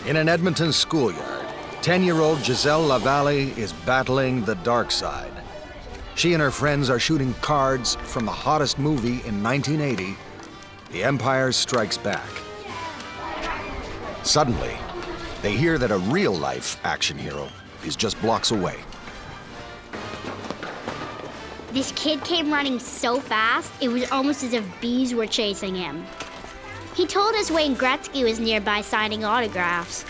In an Edmonton schoolyard, 10-year-old Giselle Lavallee is battling the dark side. She and her friends are shooting cards from the hottest movie in 1980, The Empire Strikes Back. Suddenly, they hear that a real-life action hero is just blocks away. This kid came running so fast, it was almost as if bees were chasing him. He told us Wayne Gretzky was nearby signing autographs.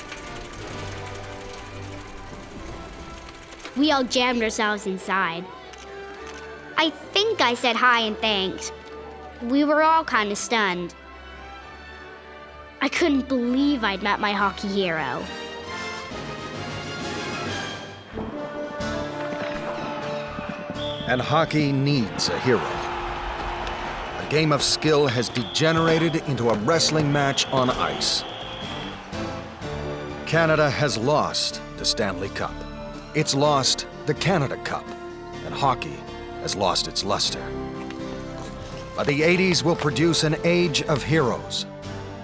We all jammed ourselves inside. I think I said hi and thanks. We were all kind of stunned. I couldn't believe I'd met my hockey hero. And hockey needs a hero. A game of skill has degenerated into a wrestling match on ice. Canada has lost the Stanley Cup. It's lost the Canada Cup, and hockey has lost its luster. But the 80s will produce an age of heroes.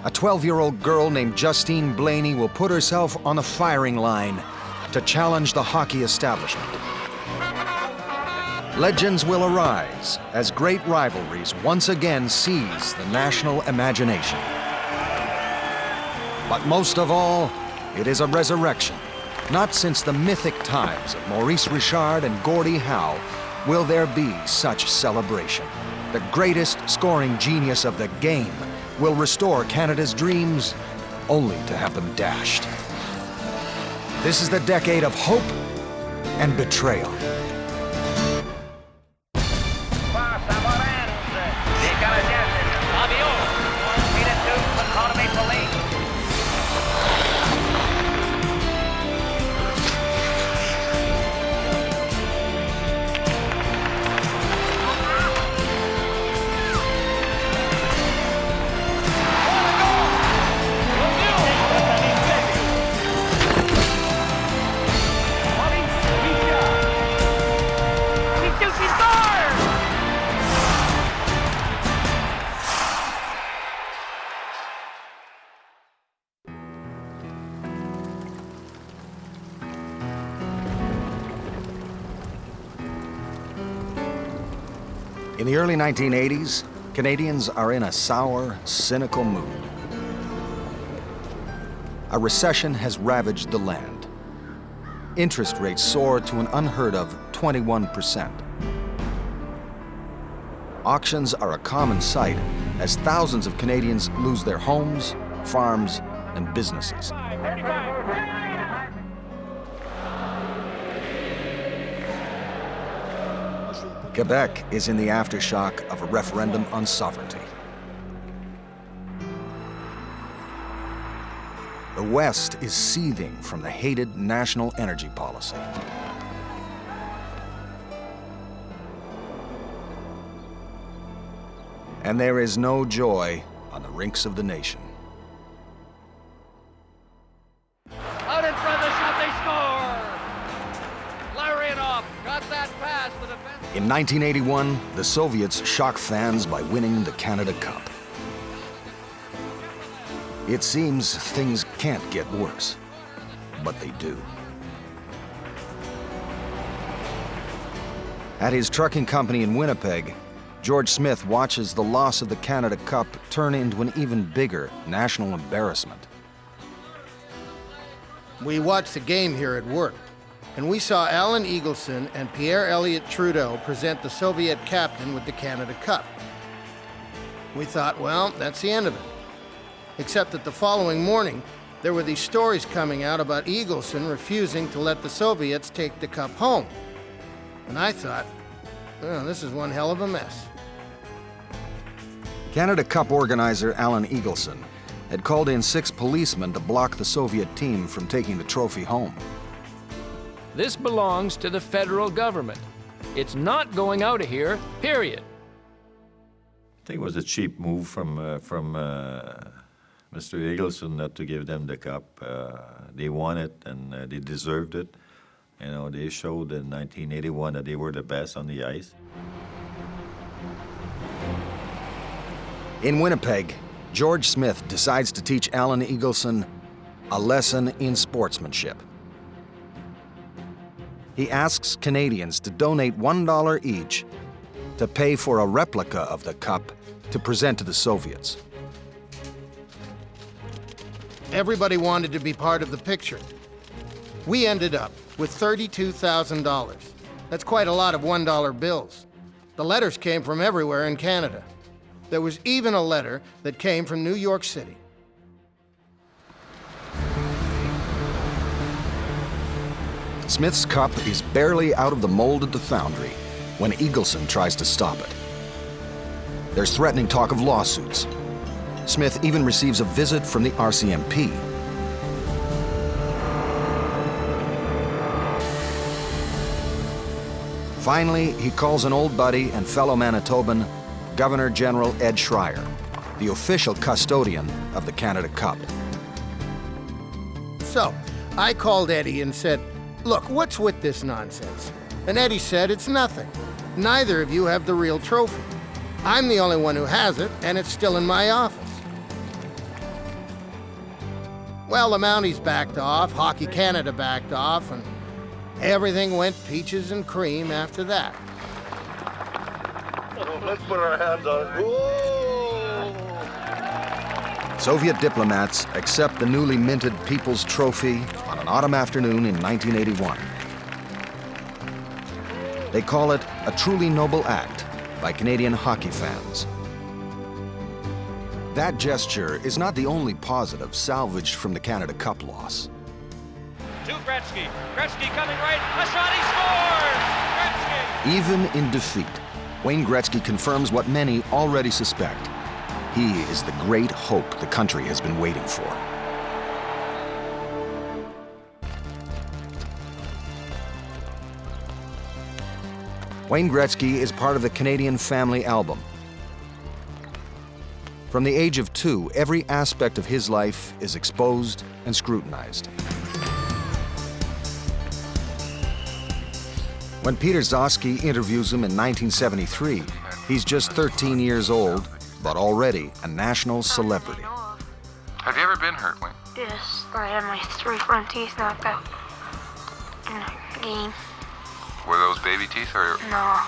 A 12-year-old girl named Justine Blaney will put herself on the firing line to challenge the hockey establishment. Legends will arise as great rivalries once again seize the national imagination. But most of all, it is a resurrection. Not since the mythic times of Maurice Richard and Gordie Howe will there be such celebration. The greatest scoring genius of the game will restore Canada's dreams, only to have them dashed. This is the decade of hope and betrayal. In the early 1980s, Canadians are in a sour, cynical mood. A recession has ravaged the land. Interest rates soar to an unheard of 21%. Auctions are a common sight as thousands of Canadians lose their homes, farms, and businesses. Quebec is in the aftershock of a referendum on sovereignty. The West is seething from the hated national energy policy. And there is no joy on the rinks of the nation. Out in front of the shot, they score! Larionov got that pass, the defense. In 1981, the Soviets shock fans by winning the Canada Cup. It seems things can't get worse, but they do. At his trucking company in Winnipeg, George Smith watches the loss of the Canada Cup turn into an even bigger national embarrassment. We watched the game here at work, and we saw Alan Eagleson and Pierre Elliott Trudeau present the Soviet captain with the Canada Cup. We thought, well, that's the end of it. Except that the following morning, there were these stories coming out about Eagleson refusing to let the Soviets take the cup home. And I thought, oh, this is one hell of a mess. Canada Cup organizer Alan Eagleson had called in 6 policemen to block the Soviet team from taking the trophy home. This belongs to the federal government. It's not going out of here, period. I think it was a cheap move from Mr. Eagleson not to give them the cup. They won it and they deserved it. You know, they showed in 1981 that they were the best on the ice. In Winnipeg, George Smith decides to teach Alan Eagleson a lesson in sportsmanship. He asks Canadians to donate $1 each to pay for a replica of the cup to present to the Soviets. Everybody wanted to be part of the picture. We ended up with $32,000. That's quite a lot of $1 bills. The letters came from everywhere in Canada. There was even a letter that came from New York City. Smith's cup is barely out of the mold at the foundry when Eagleson tries to stop it. There's threatening talk of lawsuits. Smith even receives a visit from the RCMP. Finally, he calls an old buddy and fellow Manitoban, Governor General Ed Schreier, the official custodian of the Canada Cup. So, I called Eddie and said, "Look, what's with this nonsense?" And Eddie said, "It's nothing. Neither of you have the real trophy. I'm the only one who has it, and it's still in my office." Well, the Mounties backed off, Hockey Canada backed off, and everything went peaches and cream after that. Let's put our hands on it. Whoa! Soviet diplomats accept the newly minted People's Trophy on an autumn afternoon in 1981. They call it a truly noble act by Canadian hockey fans. That gesture is not the only positive salvaged from the Canada Cup loss. To Gretzky. Gretzky coming right. A shot, he scores! Gretzky! Even in defeat, Wayne Gretzky confirms what many already suspect. He is the great hope the country has been waiting for. Wayne Gretzky is part of the Canadian Family Album. From the age of 2, every aspect of his life is exposed and scrutinized. When Peter Zosky interviews him in 1973, he's just 13 years old, but already a national celebrity. Have you ever been hurt, Wayne? Yes, I had my 3 front teeth knocked out in a game. Were those baby teeth or No,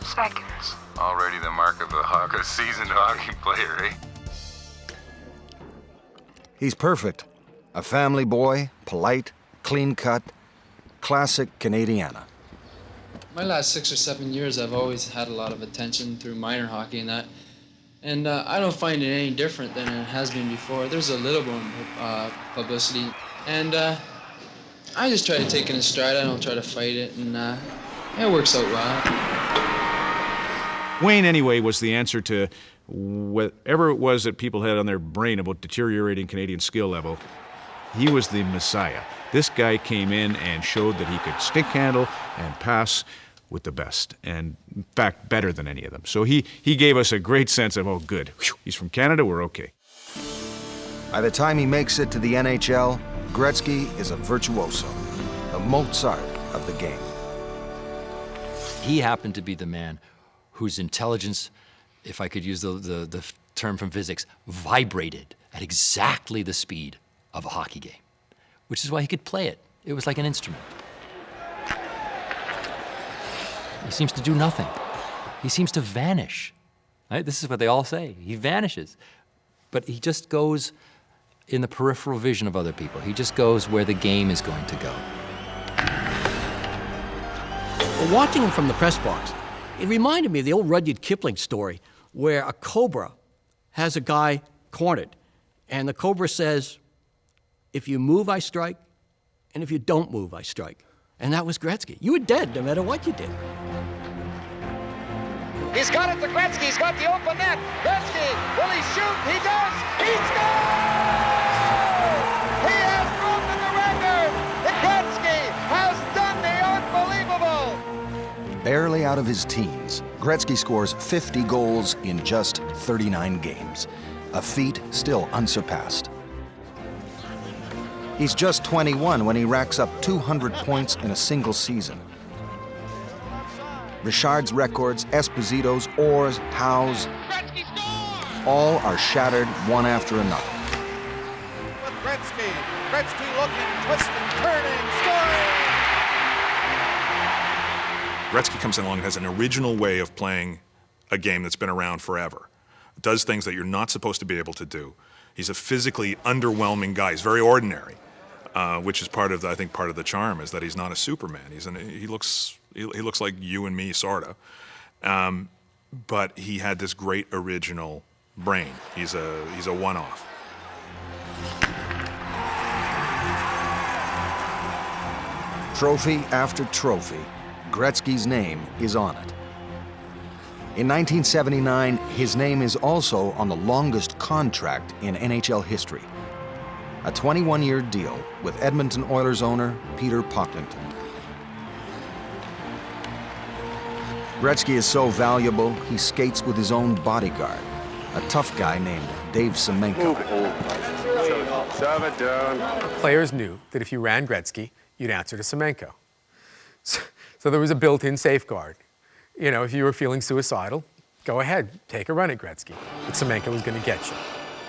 seconds. already the mark of a seasoned hockey player, eh? He's perfect. A family boy, polite, clean-cut, classic Canadiana. My last 6 or 7 years, I've always had a lot of attention through minor hockey and that. And I don't find it any different than it has been before. There's a little more publicity. And I just try to take it in stride. I don't try to fight it. And it works out well. Wayne, anyway, was the answer to whatever it was that people had on their brain about deteriorating Canadian skill level. He was the messiah. This guy came in and showed that he could stick handle and pass with the best, and in fact, better than any of them. So he gave us a great sense of, oh, good, whew, he's from Canada, we're okay. By the time he makes it to the NHL, Gretzky is a virtuoso, the Mozart of the game. He happened to be the man whose intelligence, if I could use the term from physics, vibrated at exactly the speed of a hockey game, which is why he could play it. It was like an instrument. He seems to do nothing. He seems to vanish. Right? This is what they all say. He vanishes. But he just goes in the peripheral vision of other people. He just goes where the game is going to go. Well, watching him from the press box, it reminded me of the old Rudyard Kipling story where a cobra has a guy cornered, and the cobra says, "If you move, I strike, and if you don't move, I strike." And that was Gretzky. You were dead no matter what you did. He's got it to Gretzky. He's got the open net. Gretzky, will he shoot? He does. He scores! He has broken the record. Gretzky has done the unbelievable. Barely out of his teens, Gretzky scores 50 goals in just 39 games, a feat still unsurpassed. He's just 21 when he racks up 200 points in a single season. Richard's records, Esposito's, Orr's, Howe's, all are shattered one after another. With Gretzky Gretzky looking, twisting, turning, scoring! Gretzky comes along and has an original way of playing a game that's been around forever. Does things that you're not supposed to be able to do. He's a physically underwhelming guy. He's very ordinary, which is part of the charm is that he's not a Superman. He looks like you and me, sorta. But he had this great original brain. He's a one-off. Trophy after trophy, Gretzky's name is on it. In 1979, his name is also on the longest contract in NHL history. A 21-year deal with Edmonton Oilers owner Peter Pocklington. Gretzky is so valuable, he skates with his own bodyguard, a tough guy named Dave Semenko. Shove it down. Players knew that if you ran Gretzky, you'd answer to Semenko. So there was a built-in safeguard. You know, if you were feeling suicidal, go ahead, take a run at Gretzky. But Semenko was going to get you.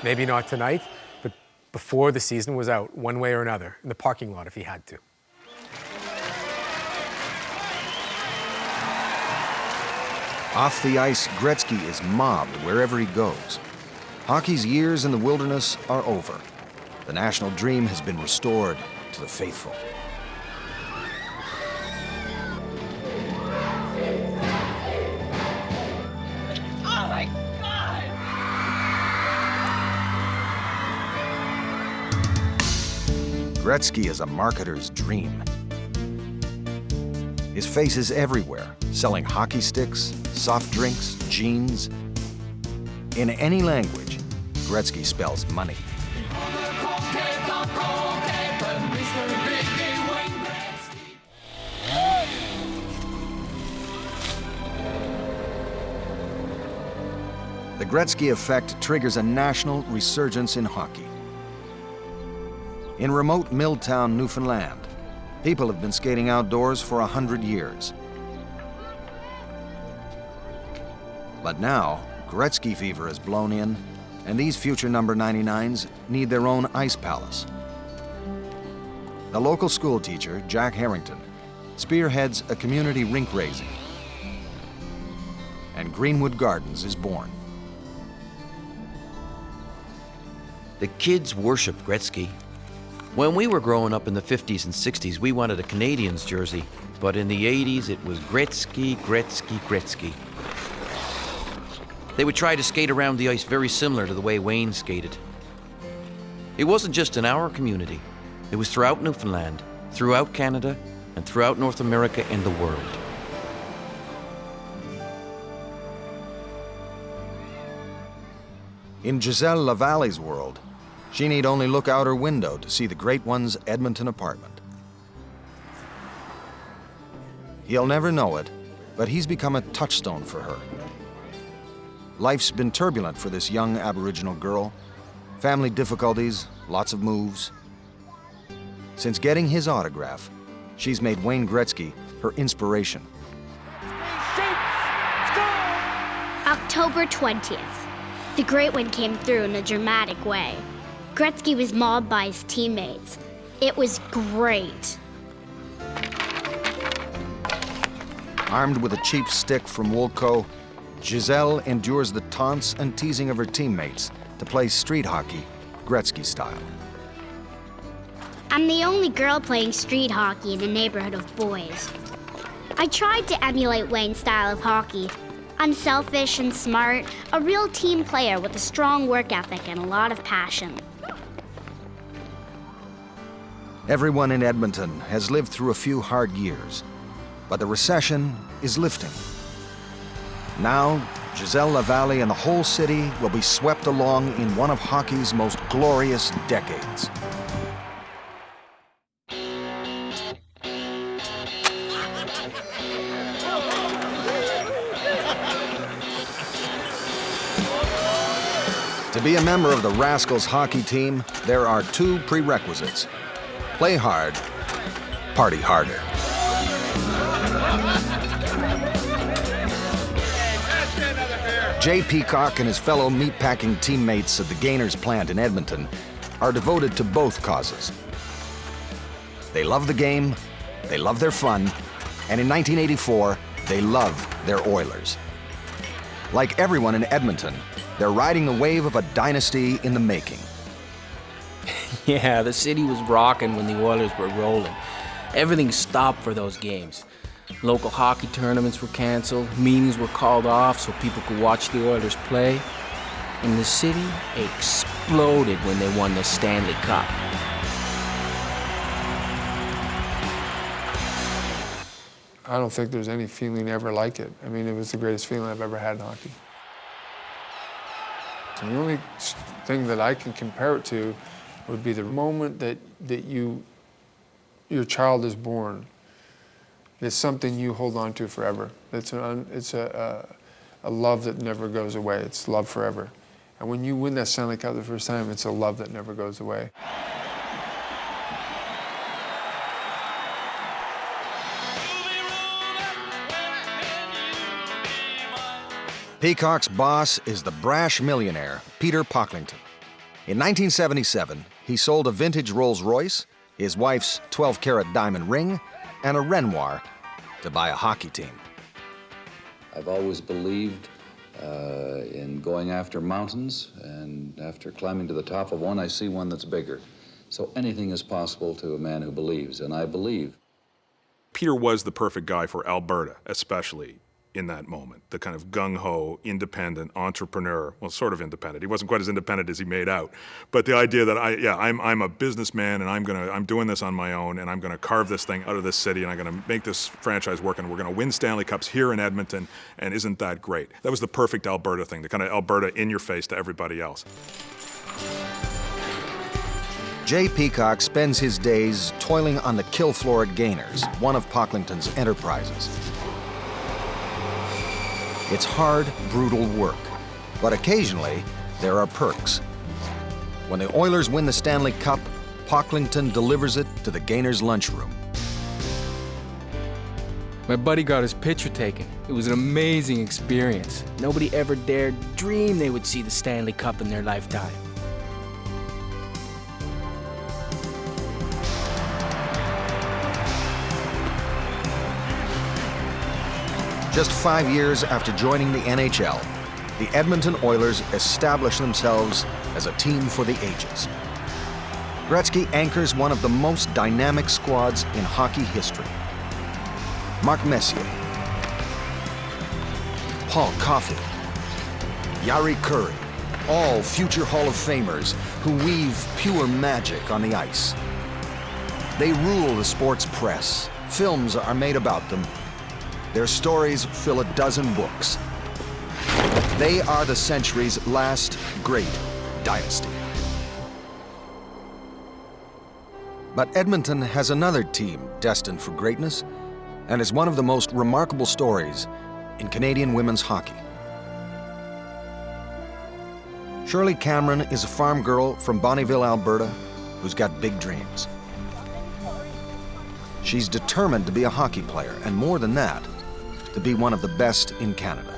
Maybe not tonight, but before the season was out, one way or another, in the parking lot if he had to. Off the ice, Gretzky is mobbed wherever he goes. Hockey's years in the wilderness are over. The national dream has been restored to the faithful. Oh my God! Gretzky is a marketer's dream. His face is everywhere, selling hockey sticks, soft drinks, jeans. In any language, Gretzky spells money. The Gretzky effect triggers a national resurgence in hockey. In remote Milltown, Newfoundland, people have been skating outdoors for 100 years. But now, Gretzky fever has blown in, and these future number 99s need their own ice palace. The local school teacher, Jack Harrington, spearheads a community rink raising, and Greenwood Gardens is born. The kids worship Gretzky. When we were growing up in the 50s and 60s, we wanted a Canadiens jersey, but in the 80s, it was Gretzky, Gretzky, Gretzky. They would try to skate around the ice very similar to the way Wayne skated. It wasn't just in our community. It was throughout Newfoundland, throughout Canada, and throughout North America and the world. In Giselle Lavalle's world, she need only look out her window to see the Great One's Edmonton apartment. He'll never know it, but he's become a touchstone for her. Life's been turbulent for this young Aboriginal girl. Family difficulties, lots of moves. Since getting his autograph, she's made Wayne Gretzky her inspiration. October 20th. The Great One came through in a dramatic way. Gretzky was mobbed by his teammates. It was great. Armed with a cheap stick from Woolco, Giselle endures the taunts and teasing of her teammates to play street hockey, Gretzky style. I'm the only girl playing street hockey in a neighborhood of boys. I tried to emulate Wayne's style of hockey. Unselfish and smart, a real team player with a strong work ethic and a lot of passion. Everyone in Edmonton has lived through a few hard years, but the recession is lifting. Now, Giselle Lavalle and the whole city will be swept along in one of hockey's most glorious decades. To be a member of the Rascals hockey team, there are two prerequisites. Play hard, party harder. Jay Peacock and his fellow meatpacking teammates at the Gainers plant in Edmonton are devoted to both causes. They love the game, they love their fun, and in 1984, they love their Oilers. Like everyone in Edmonton, they're riding the wave of a dynasty in the making. Yeah, the city was rocking when the Oilers were rolling. Everything stopped for those games. Local hockey tournaments were canceled, meetings were called off so people could watch the Oilers play. And the city exploded when they won the Stanley Cup. I don't think there's any feeling ever like it. I mean, it was the greatest feeling I've ever had in hockey. And the only thing that I can compare it to would be the moment that your child is born. It's something you hold on to forever. It's a love that never goes away. It's love forever. And when you win that Stanley Cup the first time, it's a love that never goes away. Peacock's boss is the brash millionaire, Peter Pocklington. In 1977, he sold a vintage Rolls-Royce, his wife's 12-carat diamond ring, and a Renoir to buy a hockey team. I've always believed in going after mountains, and after climbing to the top of one, I see one that's bigger. So anything is possible to a man who believes, and I believe. Peter was the perfect guy for Alberta, especially in that moment. The kind of gung-ho, independent entrepreneur. Well, sort of independent. He wasn't quite as independent as he made out. But the idea that I'm a businessman and I'm doing this on my own and I'm gonna carve this thing out of this city and I'm gonna make this franchise work and we're gonna win Stanley Cups here in Edmonton, and isn't that great? That was the perfect Alberta thing, the kind of Alberta in your face to everybody else. Jay Peacock spends his days toiling on the kill floor at Gainers, one of Pocklington's enterprises. It's hard, brutal work, but occasionally there are perks. When the Oilers win the Stanley Cup, Pocklington delivers it to the Gainers' lunchroom. My buddy got his picture taken. It was an amazing experience. Nobody ever dared dream they would see the Stanley Cup in their lifetime. Just 5 years after joining the NHL, the Edmonton Oilers established themselves as a team for the ages. Gretzky anchors one of the most dynamic squads in hockey history. Mark Messier, Paul Caulfield, Yari Curry, all future Hall of Famers who weave pure magic on the ice. They rule the sports press. Films are made about them. Their stories fill a dozen books. They are the century's last great dynasty. But Edmonton has another team destined for greatness and is one of the most remarkable stories in Canadian women's hockey. Shirley Cameron is a farm girl from Bonnyville, Alberta, who's got big dreams. She's determined to be a hockey player, and more than that, to be one of the best in Canada.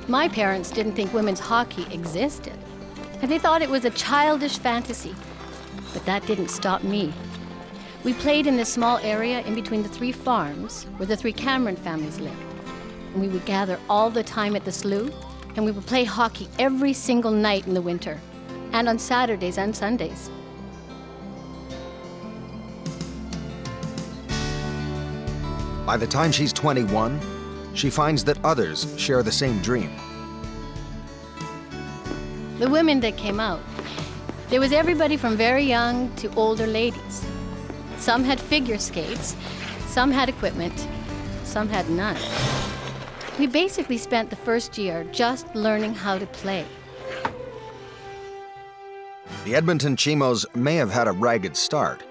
My parents didn't think women's hockey existed, and they thought it was a childish fantasy. But that didn't stop me. We played in this small area in between the 3 farms where the 3 Cameron families lived. And we would gather all the time at the slough, and we would play hockey every single night in the winter, and on Saturdays and Sundays. By the time she's 21, she finds that others share the same dream. The women that came out, there was everybody from very young to older ladies. Some had figure skates, some had equipment, some had none. We basically spent the first year just learning how to play. The Edmonton Chimos may have had a ragged start,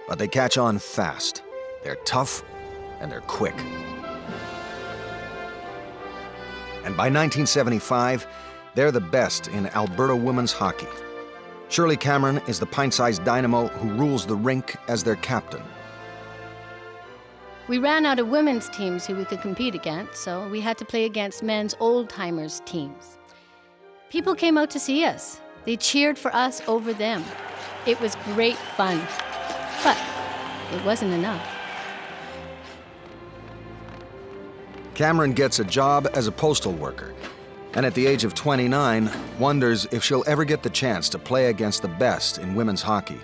but they catch on fast. They're tough and they're quick. And by 1975, they're the best in Alberta women's hockey. Shirley Cameron is the pint-sized dynamo who rules the rink as their captain. We ran out of women's teams who we could compete against, so we had to play against men's old-timers teams. People came out to see us. They cheered for us over them. It was great fun. But it wasn't enough. Cameron gets a job as a postal worker, and at the age of 29, wonders if she'll ever get the chance to play against the best in women's hockey.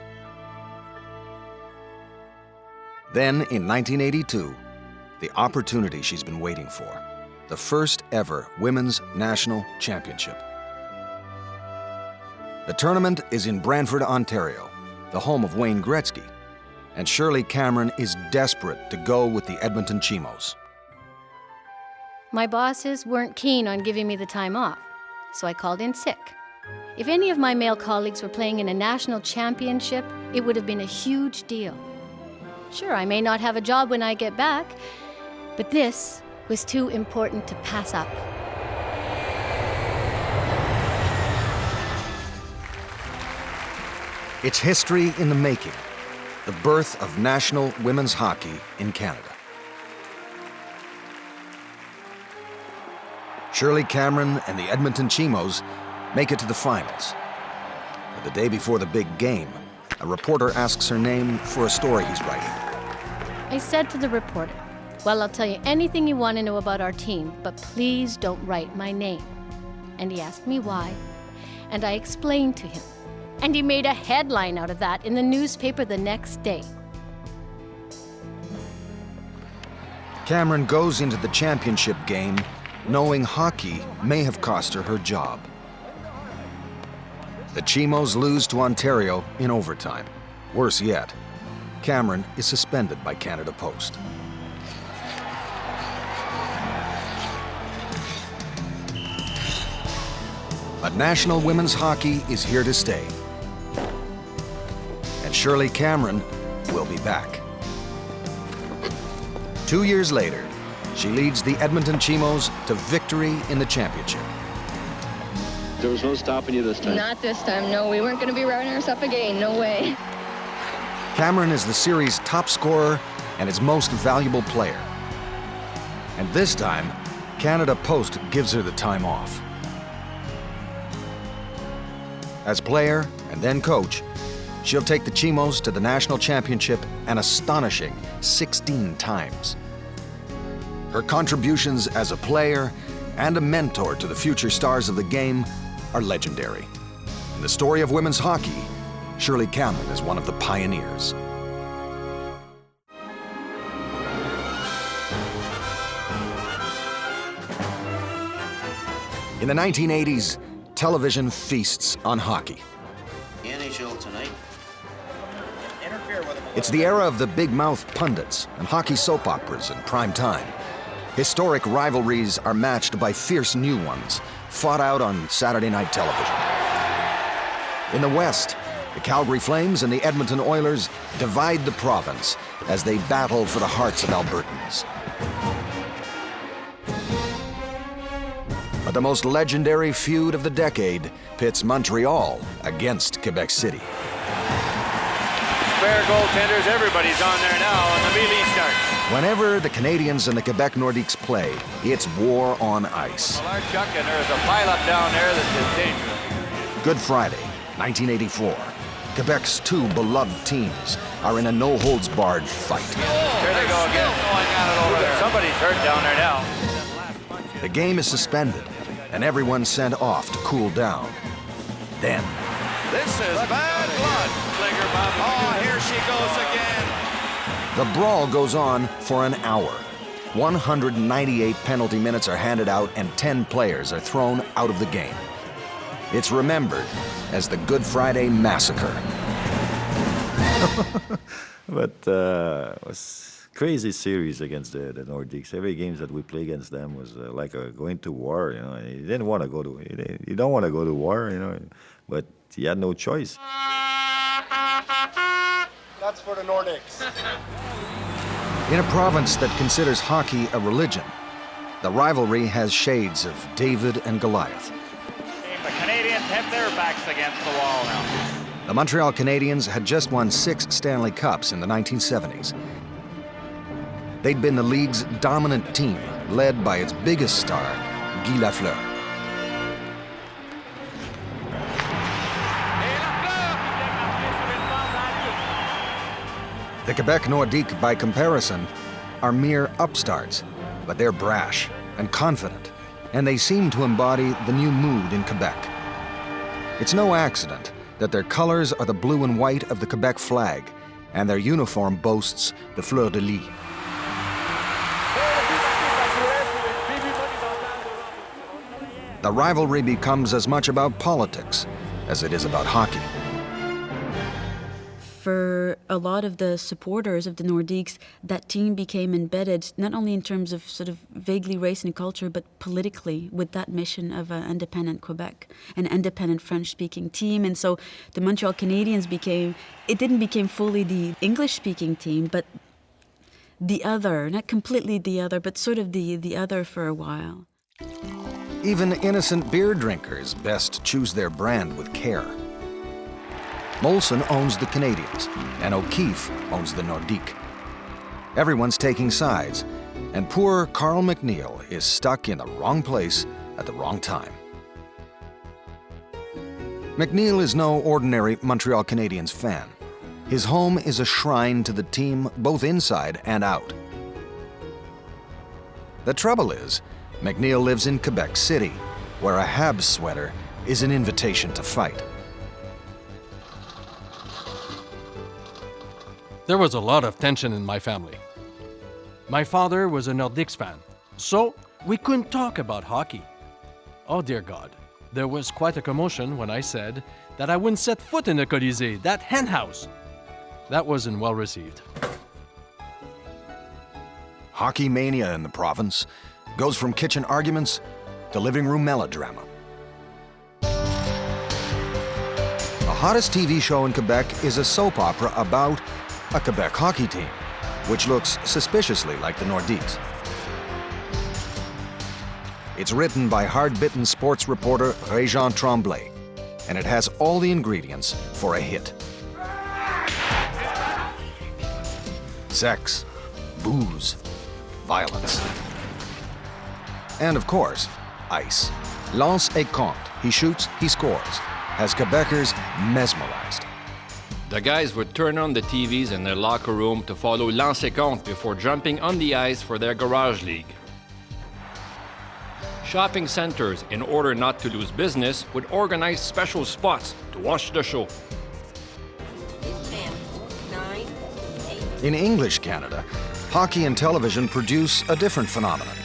Then, in 1982, the opportunity she's been waiting for, the first ever Women's National Championship. The tournament is in Brantford, Ontario, the home of Wayne Gretzky, and Shirley Cameron is desperate to go with the Edmonton Chimos. My bosses weren't keen on giving me the time off, so I called in sick. If any of my male colleagues were playing in a national championship, it would have been a huge deal. Sure, I may not have a job when I get back, but this was too important to pass up. It's history in the making, the birth of national women's hockey in Canada. Shirley Cameron and the Edmonton Chimos make it to the finals. But the day before the big game, a reporter asks her name for a story he's writing. I said to the reporter, "Well, I'll tell you anything you want to know about our team, but please don't write my name." And he asked me why, and I explained to him. And he made a headline out of that in the newspaper the next day. Cameron goes into the championship game knowing hockey may have cost her job. The Chimos lose to Ontario in overtime. Worse yet, Cameron is suspended by Canada Post. But national women's hockey is here to stay. And Shirley Cameron will be back. 2 years later, she leads the Edmonton Chimos to victory in the championship. There was no stopping you this time? Not this time, no. We weren't going to be rounding us up again, no way. Cameron is the series' top scorer and its most valuable player. And this time, Canada Post gives her the time off. As player and then coach, she'll take the Chimos to the national championship an astonishing 16 times. Her contributions as a player and a mentor to the future stars of the game are legendary. In the story of women's hockey, Shirley Cameron is one of the pioneers. In the 1980s, television feasts on hockey. NHL tonight. It's the era of the big mouth pundits and hockey soap operas in prime time. Historic rivalries are matched by fierce new ones, fought out on Saturday night television. In the West, the Calgary Flames and the Edmonton Oilers divide the province as they battle for the hearts of Albertans. But the most legendary feud of the decade pits Montreal against Quebec City. Spare goaltenders, everybody's on there now, and the melee starts. Whenever the Canadians and the Quebec Nordiques play, it's war on ice. Well, Chuck, and there's a pileup down there that's dangerous. Good Friday, 1984. Quebec's two beloved teams are in a no-holds-barred fight. There they go again. Going at it over there. Somebody's hurt down there now. The game is suspended, and everyone's sent off to cool down. Then, This is bad blood. Oh, here she goes again. the brawl goes on for an hour. 198 penalty minutes are handed out, and 10 players are thrown out of the game. It's remembered as the Good Friday Massacre. But it was crazy series against the Nordiques. Every game that we play against them was like going to war. You know, you didn't want to go to. You don't want to go to war. You know, but you had no choice. That's for the Nordics. In a province that considers hockey a religion, the rivalry has shades of David and Goliath. The Canadians have their backs against the wall now. The Montreal Canadiens had just won 6 Stanley Cups in the 1970s. They'd been the league's dominant team, led by its biggest star, Guy Lafleur. The Quebec Nordiques, by comparison, are mere upstarts, but they're brash and confident, and they seem to embody the new mood in Quebec. It's no accident that their colors are the blue and white of the Quebec flag, and their uniform boasts the fleur-de-lis. The rivalry becomes as much about politics as it is about hockey. For a lot of the supporters of the Nordiques, that team became embedded not only in terms of sort of vaguely race and culture, but politically with that mission of an independent Quebec, an independent French-speaking team. And so the Montreal Canadiens didn't become fully the English-speaking team, but the other, not completely the other, but sort of the other for a while. Even innocent beer drinkers best choose their brand with care. Molson owns the Canadiens, and O'Keefe owns the Nordiques. Everyone's taking sides, and poor Carl McNeil is stuck in the wrong place at the wrong time. McNeil is no ordinary Montreal Canadiens fan. His home is a shrine to the team both inside and out. The trouble is, McNeil lives in Quebec City, where a Habs sweater is an invitation to fight. There was a lot of tension in my family. My father was a Nordiques fan, so we couldn't talk about hockey. Oh dear God, there was quite a commotion when I said that I wouldn't set foot in the Colisée, that hen house. That wasn't well received. Hockey mania in the province goes from kitchen arguments to living room melodrama. The hottest TV show in Quebec is a soap opera about a Quebec hockey team, which looks suspiciously like the Nordiques. It's written by hard-bitten sports reporter Régent Tremblay, and it has all the ingredients for a hit. Sex, booze, violence. And of course, ice. Lance et compte, he shoots, he scores, has Quebecers mesmerized. The guys would turn on the TVs in their locker room to follow Lance et compte before jumping on the ice for their garage league. Shopping centers, in order not to lose business, would organize special spots to watch the show. In English Canada, hockey and television produce a different phenomenon.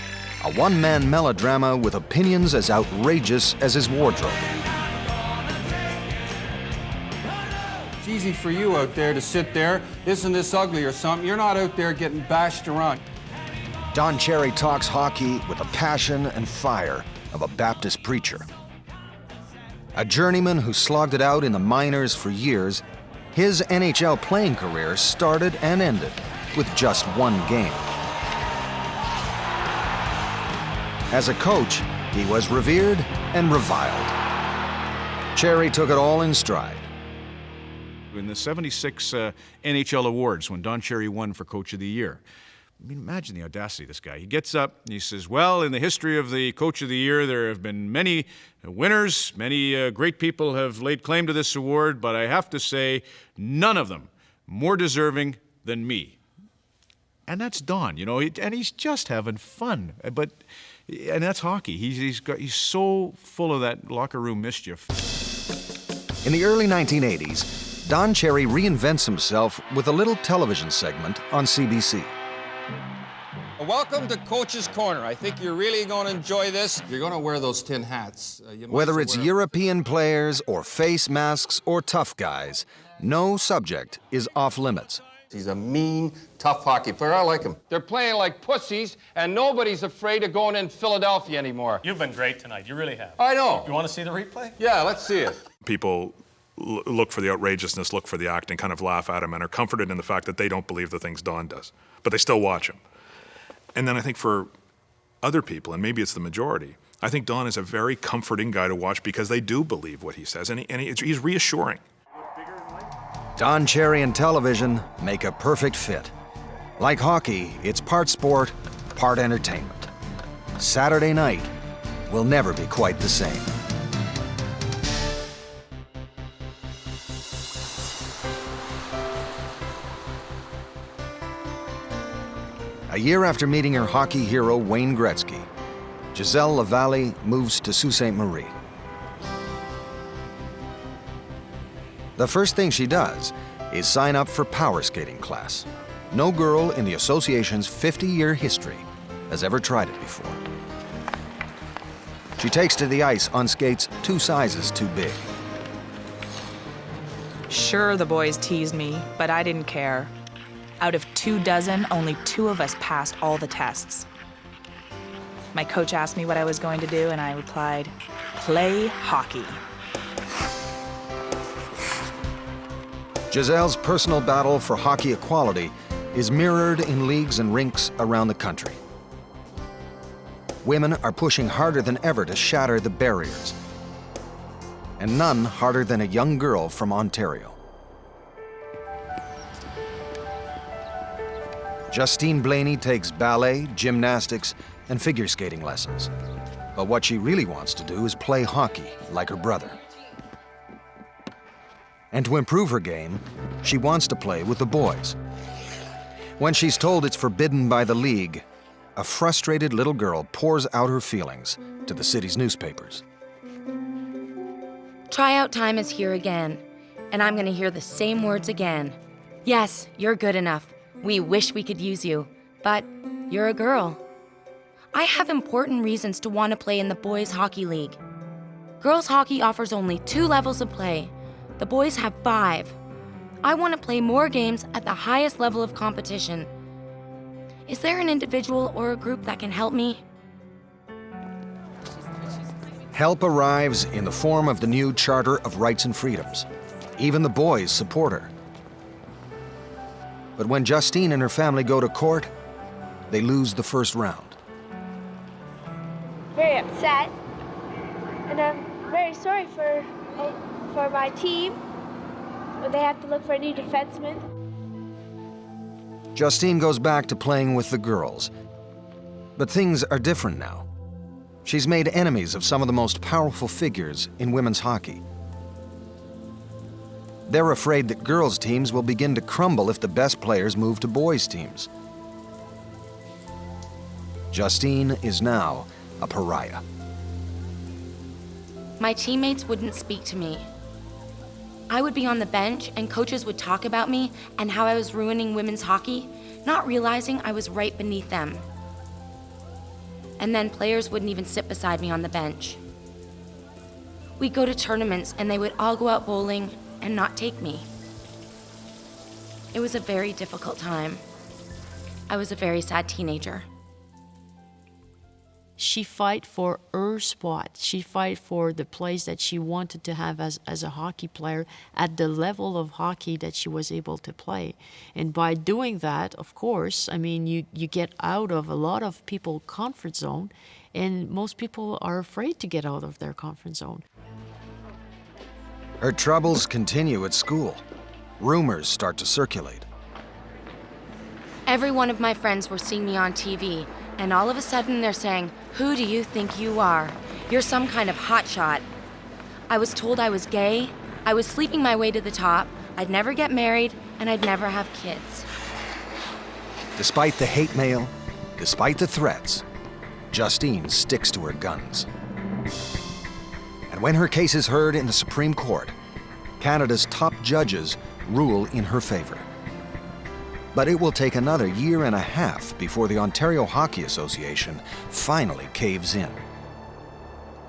A one-man melodrama with opinions as outrageous as his wardrobe. It's easy for you out there to sit there, isn't this ugly or something? You're not out there getting bashed around. Don Cherry talks hockey with the passion and fire of a Baptist preacher. A journeyman who slogged it out in the minors for years, his NHL playing career started and ended with just one game. As a coach, he was revered and reviled. Cherry took it all in stride. In the 76 NHL awards, when Don Cherry won for Coach of the Year, I mean, imagine the audacity of this guy. He gets up and he says, well, in the history of the Coach of the Year, there have been many winners, many great people have laid claim to this award, but I have to say, none of them more deserving than me. And that's Don, you know, and he's just having fun. And that's hockey. He's so full of that locker room mischief. In the early 1980s, Don Cherry reinvents himself with a little television segment on CBC. Welcome to Coach's Corner. I think you're really going to enjoy this. You're going to wear those tin hats. Whether it's European players or face masks or tough guys, no subject is off limits. He's a mean, tough hockey player. I like him. They're playing like pussies, and nobody's afraid of going in Philadelphia anymore. You've been great tonight. You really have. I know. You want to see the replay? Yeah, let's see it. People look for the outrageousness, look for the acting, kind of laugh at him, and are comforted in the fact that they don't believe the things Don does. But they still watch him. And then I think for other people, and maybe it's the majority, I think Don is a very comforting guy to watch because they do believe what he says, and he's reassuring. Don Cherry and television make a perfect fit. Like hockey, it's part sport, part entertainment. Saturday night will never be quite the same. A year after meeting her hockey hero Wayne Gretzky, Giselle Lavallee moves to Sault Ste. Marie. The first thing she does is sign up for power skating class. No girl in the association's 50-year history has ever tried it before. She takes to the ice on skates 2 sizes too big. Sure, the boys teased me, but I didn't care. Out of 24, only 2 of us passed all the tests. My coach asked me what I was going to do, and I replied, play hockey. Giselle's personal battle for hockey equality is mirrored in leagues and rinks around the country. Women are pushing harder than ever to shatter the barriers, and none harder than a young girl from Ontario. Justine Blaney takes ballet, gymnastics, and figure skating lessons. But what she really wants to do is play hockey like her brother. And to improve her game, she wants to play with the boys. When she's told it's forbidden by the league, a frustrated little girl pours out her feelings to the city's newspapers. Tryout time is here again, and I'm gonna hear the same words again. Yes, you're good enough. We wish we could use you, but you're a girl. I have important reasons to want to play in the boys' hockey league. Girls' hockey offers only 2 levels of play. The boys have 5. I want to play more games at the highest level of competition. Is there an individual or a group that can help me? Help arrives in the form of the new Charter of Rights and Freedoms. Even the boys support her. But when Justine and her family go to court, they lose the first round. Very upset, and I'm very sorry for my team. They have to look for a new defenseman. Justine goes back to playing with the girls. But things are different now. She's made enemies of some of the most powerful figures in women's hockey. They're afraid that girls' teams will begin to crumble if the best players move to boys' teams. Justine is now a pariah. My teammates wouldn't speak to me. I would be on the bench and coaches would talk about me and how I was ruining women's hockey, not realizing I was right beneath them. And then players wouldn't even sit beside me on the bench. We'd go to tournaments and they would all go out bowling and not take me. It was a very difficult time. I was a very sad teenager. She fight for her spot. She fight for the place that she wanted to have as a hockey player at the level of hockey that she was able to play. And by doing that, of course, I mean, you get out of a lot of people's comfort zone, and most people are afraid to get out of their comfort zone. Her troubles continue at school. Rumors start to circulate. Every one of my friends were seeing me on TV, and all of a sudden they're saying, "Who do you think you are? You're some kind of hotshot." I was told I was gay, I was sleeping my way to the top, I'd never get married, and I'd never have kids. Despite the hate mail, despite the threats, Justine sticks to her guns. And when her case is heard in the Supreme Court, Canada's top judges rule in her favor. But it will take another year and a half before the Ontario Hockey Association finally caves in.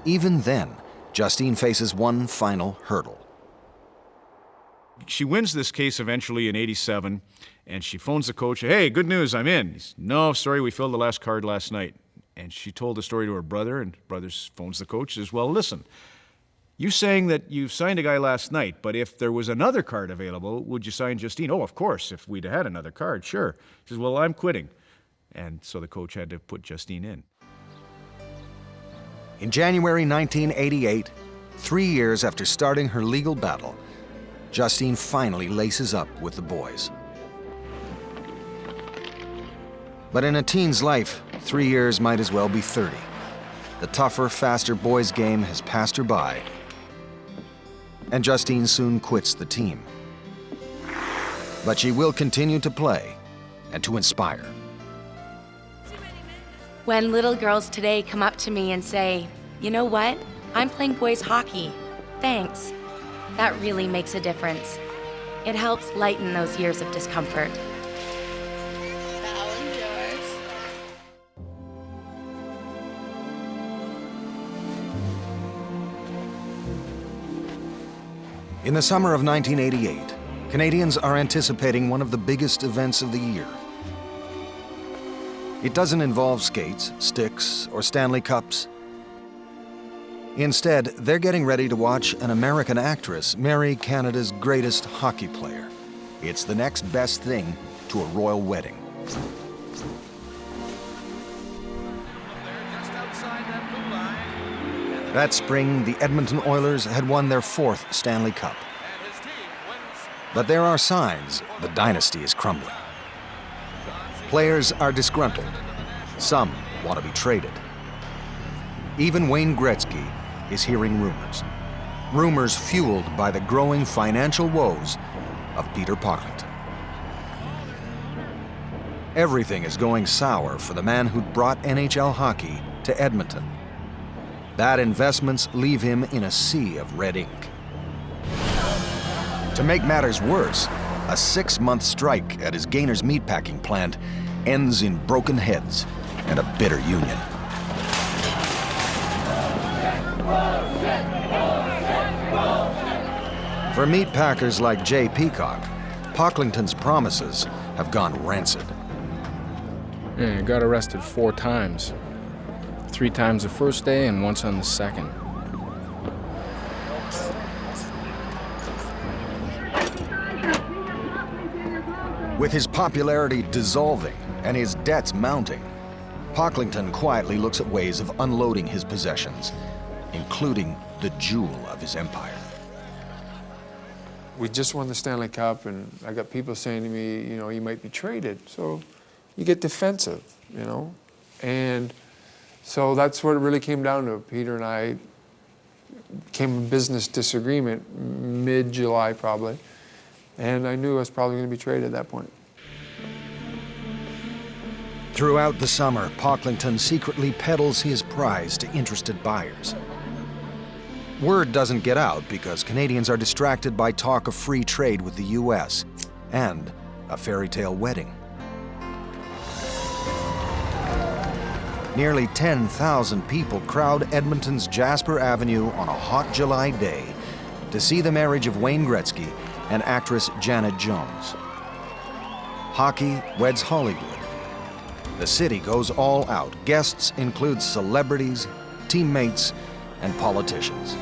Even then, Justine faces one final hurdle. She wins this case eventually in '87, and she phones the coach, "Hey, good news, I'm in." He says, "No, sorry, we filled the last card last night." And she told the story to her brother, and brother phones the coach and says, "Well, listen, you saying that you signed a guy last night, but if there was another card available, would you sign Justine?" "Oh, of course, if we'd had another card, sure." He says, "Well, I'm quitting." And so the coach had to put Justine in. In January 1988, 3 years after starting her legal battle, Justine finally laces up with the boys. But in a teen's life, 3 years might as well be 30. The tougher, faster boys' game has passed her by, and Justine soon quits the team. But she will continue to play and to inspire. When little girls today come up to me and say, "You know what? I'm playing boys hockey. Thanks." That really makes a difference. It helps lighten those years of discomfort. In the summer of 1988, Canadians are anticipating one of the biggest events of the year. It doesn't involve skates, sticks, or Stanley Cups. Instead, they're getting ready to watch an American actress marry Canada's greatest hockey player. It's the next best thing to a royal wedding. That spring, the Edmonton Oilers had won their 4th Stanley Cup. But there are signs the dynasty is crumbling. Players are disgruntled. Some want to be traded. Even Wayne Gretzky is hearing rumors. Rumors fueled by the growing financial woes of Peter Pocklington. Everything is going sour for the man who'd brought NHL hockey to Edmonton. Bad investments leave him in a sea of red ink. To make matters worse, a 6-month strike at his Gainer's meatpacking plant ends in broken heads and a bitter union. For meatpackers like Jay Peacock, Pocklington's promises have gone rancid. Yeah, I got arrested 4 times. 3 times the first day and once on the second. With his popularity dissolving and his debts mounting, Pocklington quietly looks at ways of unloading his possessions, including the jewel of his empire. We just won the Stanley Cup, and I got people saying to me, you know, you might be traded. So you get defensive, you know? And so that's what it really came down to. Peter and I came a business disagreement mid-July probably, and I knew I was probably going to be traded at that point. Throughout the summer, Pocklington secretly peddles his prize to interested buyers. Word doesn't get out because Canadians are distracted by talk of free trade with the U.S. and a fairy tale wedding. Nearly 10,000 people crowd Edmonton's Jasper Avenue on a hot July day to see the marriage of Wayne Gretzky and actress Janet Jones. Hockey weds Hollywood. The city goes all out. Guests include celebrities, teammates, and politicians.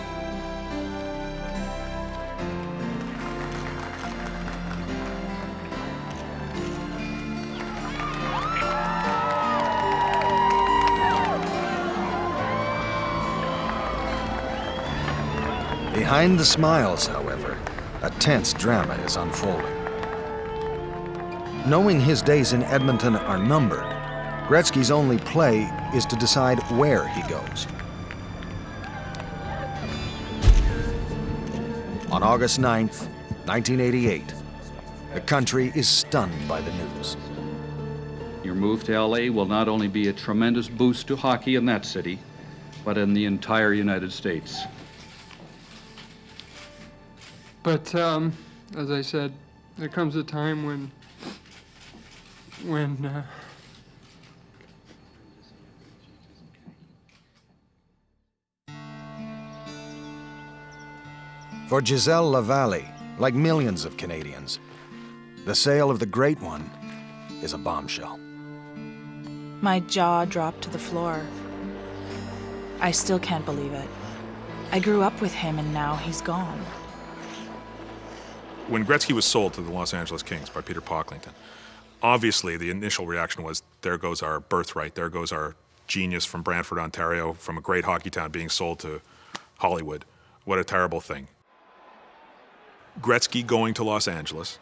Behind the smiles, however, a tense drama is unfolding. Knowing his days in Edmonton are numbered, Gretzky's only play is to decide where he goes. On August 9th, 1988, the country is stunned by the news. Your move to LA will not only be a tremendous boost to hockey in that city, but in the entire United States. But as I said, there comes a time when For Giselle Lavallee, like millions of Canadians, the sale of the Great One is a bombshell. My jaw dropped to the floor. I still can't believe it. I grew up with him and now he's gone. When Gretzky was sold to the Los Angeles Kings by Peter Pocklington, obviously the initial reaction was, there goes our birthright, there goes our genius from Brantford, Ontario, from a great hockey town being sold to Hollywood. What a terrible thing. Gretzky going to Los Angeles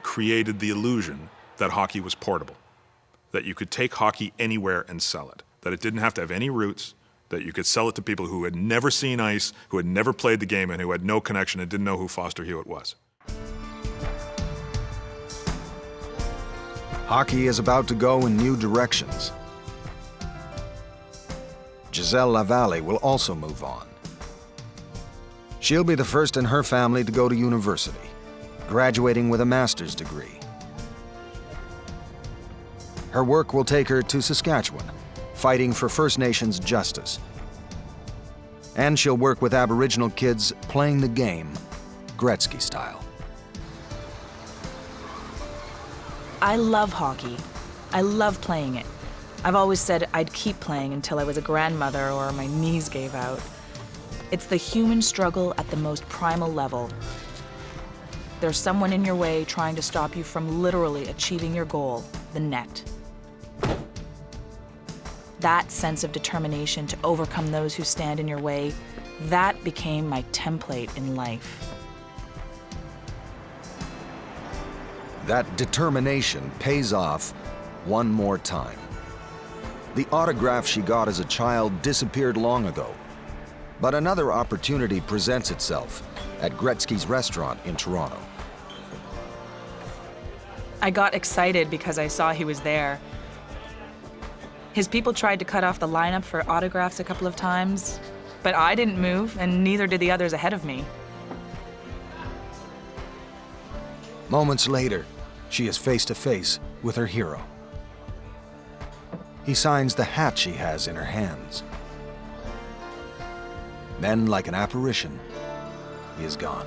created the illusion that hockey was portable, that you could take hockey anywhere and sell it, that it didn't have to have any roots, that you could sell it to people who had never seen ice, who had never played the game, and who had no connection and didn't know who Foster Hewitt was. Hockey is about to go in new directions. Giselle Lavalle will also move on. She'll be the first in her family to go to university, graduating with a master's degree. Her work will take her to Saskatchewan, fighting for First Nations justice. And she'll work with Aboriginal kids playing the game, Gretzky style. I love hockey. I love playing it. I've always said I'd keep playing until I was a grandmother or my knees gave out. It's the human struggle at the most primal level. There's someone in your way trying to stop you from literally achieving your goal, the net. That sense of determination to overcome those who stand in your way, that became my template in life. That determination pays off one more time. The autograph she got as a child disappeared long ago, but another opportunity presents itself at Gretzky's restaurant in Toronto. I got excited because I saw he was there. His people tried to cut off the lineup for autographs a couple of times, but I didn't move, and neither did the others ahead of me. Moments later, she is face to face with her hero. He signs the hat she has in her hands. Then, like an apparition, he is gone.